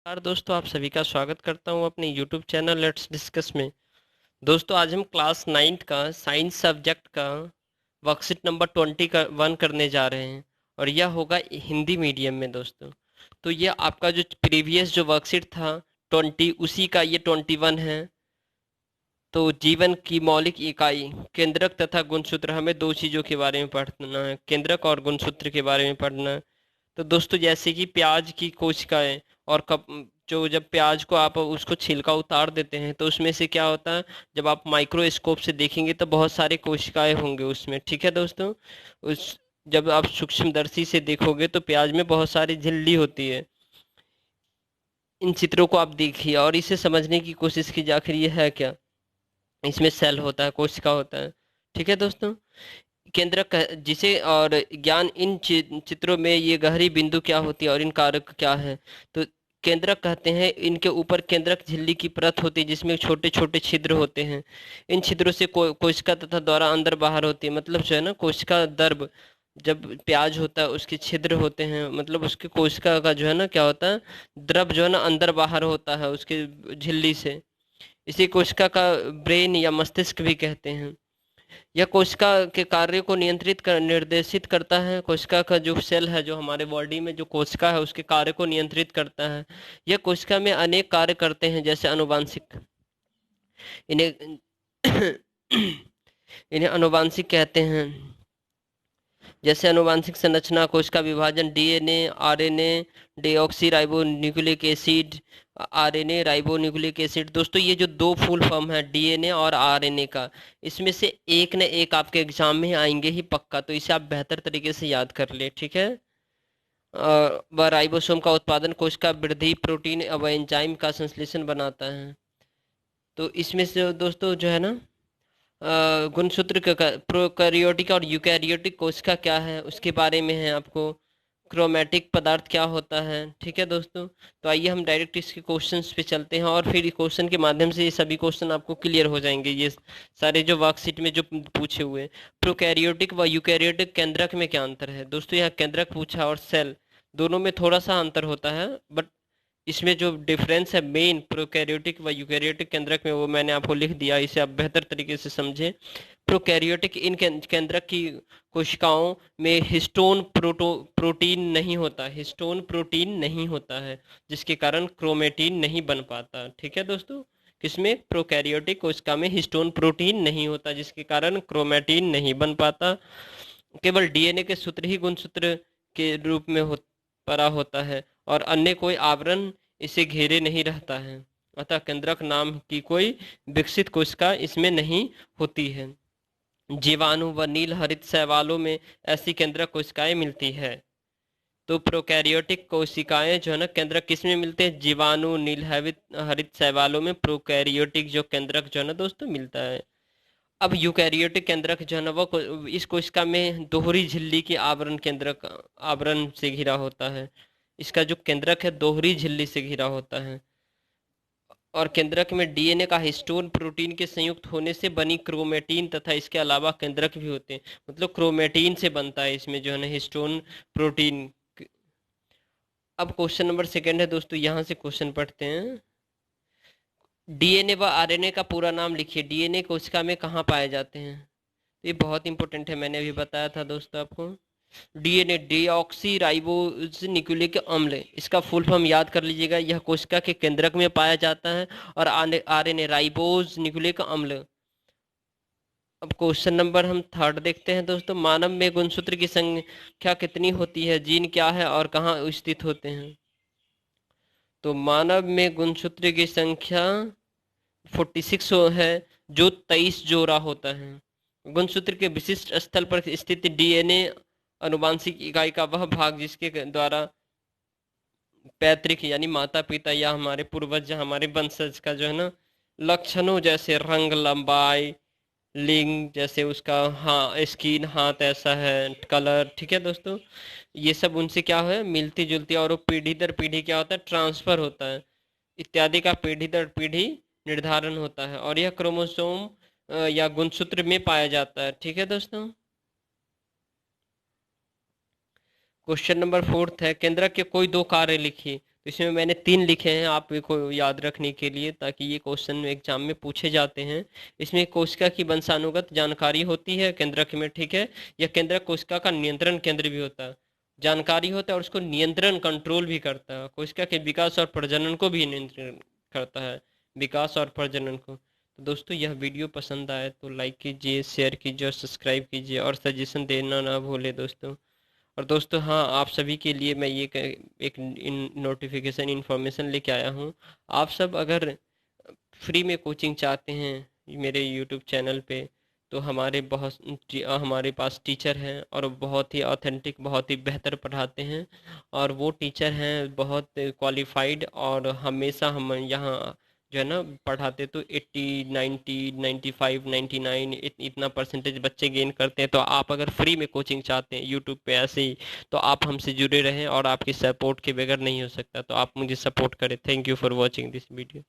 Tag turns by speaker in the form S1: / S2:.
S1: नमस्कार दोस्तों, आप सभी का स्वागत करता हूं अपने YouTube चैनल लेट्स डिस्कस में। दोस्तों आज हम क्लास 9th का साइंस सब्जेक्ट का वर्कशीट नंबर 21 करने जा रहे हैं और यह होगा हिंदी मीडियम में दोस्तों। तो यह आपका जो प्रीवियस जो वर्कशीट था 20 उसी का ये 21 है। तो जीवन की मौलिक इकाई केंद्रक तथा गुणसूत्र, हमें दो चीज़ों के बारे में पढ़ना है, केंद्रक और गुणसूत्र के बारे में पढ़ना है। तो दोस्तों जैसे कि प्याज की कोशिकाएं और कब जो जब प्याज को आप उसको छिलका उतार देते हैं तो उसमें से क्या होता है, जब आप माइक्रोस्कोप से देखेंगे तो बहुत सारे कोशिकाएं होंगे उसमें। ठीक है दोस्तों, उस जब आप सूक्ष्मदर्शी से देखोगे तो प्याज में बहुत सारी झिल्ली होती है। इन चित्रों को आप देखिए और इसे समझने की कोशिश कीजिए आखिर ये है क्या। इसमें सेल होता है, कोशिका होता है। ठीक है दोस्तों, जिसे और ज्ञान इन चित्रों में ये गहरी बिंदु क्या होती है और इन कारक क्या है। तो केंद्रक कहते हैं, इनके ऊपर केंद्रक झिल्ली की परत होती है जिसमें छोटे छोटे छिद्र होते हैं। इन छिद्रों से कोशिका तथा द्वारा अंदर बाहर होती है, मतलब जो है ना कोशिका दर्भ, जब प्याज होता है उसके छिद्र होते हैं, मतलब उसके कोशिका का जो है ना क्या होता है, द्रव जो है ना अंदर बाहर होता है उसके झिल्ली से। इसी कोशिका का ब्रेन या मस्तिष्क भी कहते हैं। यह कोशिका के कार्य को निर्देशित करता है। कोशिका का जो सेल है, जो हमारे बॉडी में जो कोशिका है उसके कार्य को नियंत्रित करता है। यह कोशिका में अनेक कार्य करते हैं, जैसे अनुवांशिक, इन्हें इन्हें अनुवांशिक कहते हैं। जैसे अनुवांशिक संरचना, कोशिका विभाजन, DNA, RNA, deoxy ribo nucleic acid, RNA ribo nucleic acid. दोस्तों ये जो दो फुल फॉर्म है डीएनए और आरएनए का, इसमें से एक न एक आपके एग्जाम में आएंगे ही पक्का, तो इसे आप बेहतर तरीके से याद कर ले। ठीक है, वह राइबोसोम का उत्पादन, कोशिका वृद्धि, प्रोटीन व एंजाइम का संश्लेषण बनाता है। तो इसमें से दोस्तों जो है ना गुणसूत्र का प्रोकैरियोटिक और यूकैरियोटिक कोशिका क्या है उसके बारे में है आपको। क्रोमैटिक पदार्थ क्या होता है। ठीक है दोस्तों, तो आइए हम डायरेक्ट इसके क्वेश्चंस पे चलते हैं और फिर क्वेश्चन के माध्यम से ये सभी क्वेश्चन आपको क्लियर हो जाएंगे, ये सारे जो वर्कशीट में जो पूछे हुए। प्रोकैरियोटिक व यूकैरियोटिक केंद्रक में क्या अंतर है। दोस्तों यहाँ केंद्रक पूछा और सेल, दोनों में थोड़ा सा अंतर होता है, बट इसमें जो डिफरेंस है मेन प्रोकैरियोटिक व यूकैरियोटिक केंद्रक में, वो मैंने आपको लिख दिया, इसे आप बेहतर तरीके से समझें। प्रोकैरियोटिक इन केंद्रक की कोशिकाओं में प्रोटीन नहीं होता, हिस्टोन प्रोटीन नहीं होता है, जिसके कारण क्रोमेटिन नहीं बन पाता। ठीक है दोस्तों, किसमें, प्रोकैरियोटिक कोशिका में हिस्टोन प्रोटीन नहीं होता जिसके कारण क्रोमेटिन नहीं बन पाता। केवल डीएनए के सूत्र ही गुणसूत्र के रूप में परा होता है और अन्य कोई आवरण इसे घेरे नहीं रहता है। अतः केंद्रक नाम की कोई विकसित कोशिका इसमें नहीं होती है। जीवाणु व नील हरित शैवालों में ऐसी केंद्रक कोशिकाएं मिलती है। तो प्रोकैरियोटिक कोशिकाएं जो है ना केंद्रक किस में मिलते हैं, जीवाणु नील हरित हरित शैवालों में प्रोकैरियोटिक जो केंद्रक जो है ना दोस्तों मिलता है। अब यूकैरियोटिक केंद्रक जो है ना वो इस कोशिका में दोहरी झिल्ली के आवरण केंद्रक आवरण से घिरा होता है। इसका जो केंद्रक है दोहरी झिल्ली से घिरा होता है और केंद्रक में डीएनए का हिस्टोन प्रोटीन के संयुक्त होने से बनी क्रोमेटिन तथा इसके अलावा केंद्रक भी होते हैं, मतलब क्रोमेटिन से बनता है इसमें जो है ना हिस्टोन प्रोटीन। अब क्वेश्चन नंबर सेकंड है दोस्तों, यहाँ से क्वेश्चन पढ़ते हैं। डीएनए व आरएनए का पूरा नाम लिखिए। डीएनए कोशिका में कहाँ पाए जाते हैं, ये बहुत इंपॉर्टेंट है, मैंने अभी बताया था दोस्तों आपको। डीएनए डीऑक्सी राइबोज न्यूक्लिक अम्ल, इसका फुल फॉर्म याद कर लीजिएगा। यह कोशिका के केंद्रक में पाया जाता है। और आरएनए राइबोज न्यूक्लिक अम्ल। अब क्वेश्चन नंबर हम थर्ड देखते हैं दोस्तों। मानव में गुणसूत्र की संख्या कितनी होती है, जीन क्या है और कहाँ स्थित होते हैं। तो मानव में गुणसूत्र की संख्या 46 है, जो 23 जोड़ा होता है। गुणसूत्र के विशिष्ट स्थल पर स्थित डीएनए अनुवांशिक इकाई का वह भाग जिसके द्वारा पैतृक यानी माता पिता या हमारे पूर्वज या हमारे वंशज का जो है ना लक्षणों, जैसे रंग, लंबाई, लिंग, जैसे उसका हाँ स्किन, हाथ ऐसा है, कलर। ठीक है दोस्तों, ये सब उनसे क्या है, मिलती जुलती, और वो पीढ़ी दर पीढ़ी क्या होता है, ट्रांसफर होता है इत्यादि का पीढ़ी दर पीढ़ी निर्धारण होता है और यह क्रोमोसोम या गुणसूत्र में पाया जाता है। ठीक है दोस्तों, क्वेश्चन नंबर फोर्थ है, केंद्रक के कोई दो कार्य लिखिए। इसमें मैंने 3 लिखे हैं आपको याद रखने के लिए, ताकि ये क्वेश्चन एग्जाम में पूछे जाते हैं। इसमें कोशिका की वंशानुगत जानकारी होती है केंद्रक में, ठीक है। यह केंद्रक कोशिका का नियंत्रण केंद्र भी होता है, जानकारी होता है, और उसको नियंत्रण कंट्रोल भी करता है। कोशिका के विकास और प्रजनन को भी नियंत्रण करता है, विकास और प्रजनन को। तो दोस्तों यह वीडियो पसंद आए तो लाइक कीजिए, शेयर कीजिए और सब्सक्राइब कीजिए, और सजेशन देना ना भूले दोस्तों। और दोस्तों हाँ, आप सभी के लिए मैं ये एक नोटिफिकेशन इन्फॉर्मेशन लेके आया हूँ। आप सब अगर फ्री में कोचिंग चाहते हैं मेरे यूट्यूब चैनल पे, तो हमारे पास टीचर हैं और बहुत ही ऑथेंटिक, बहुत ही बेहतर पढ़ाते हैं। और वो टीचर हैं बहुत क्वालिफाइड, और हमेशा हम यहाँ जो है ना पढ़ाते तो 80 90 95 99 इतना परसेंटेज बच्चे गेन करते हैं। तो आप अगर फ्री में कोचिंग चाहते हैं यूट्यूब पे ऐसे ही, तो आप हमसे जुड़े रहें, और आपकी सपोर्ट के बगैर नहीं हो सकता। तो आप मुझे सपोर्ट करें। Thank you for watching this video.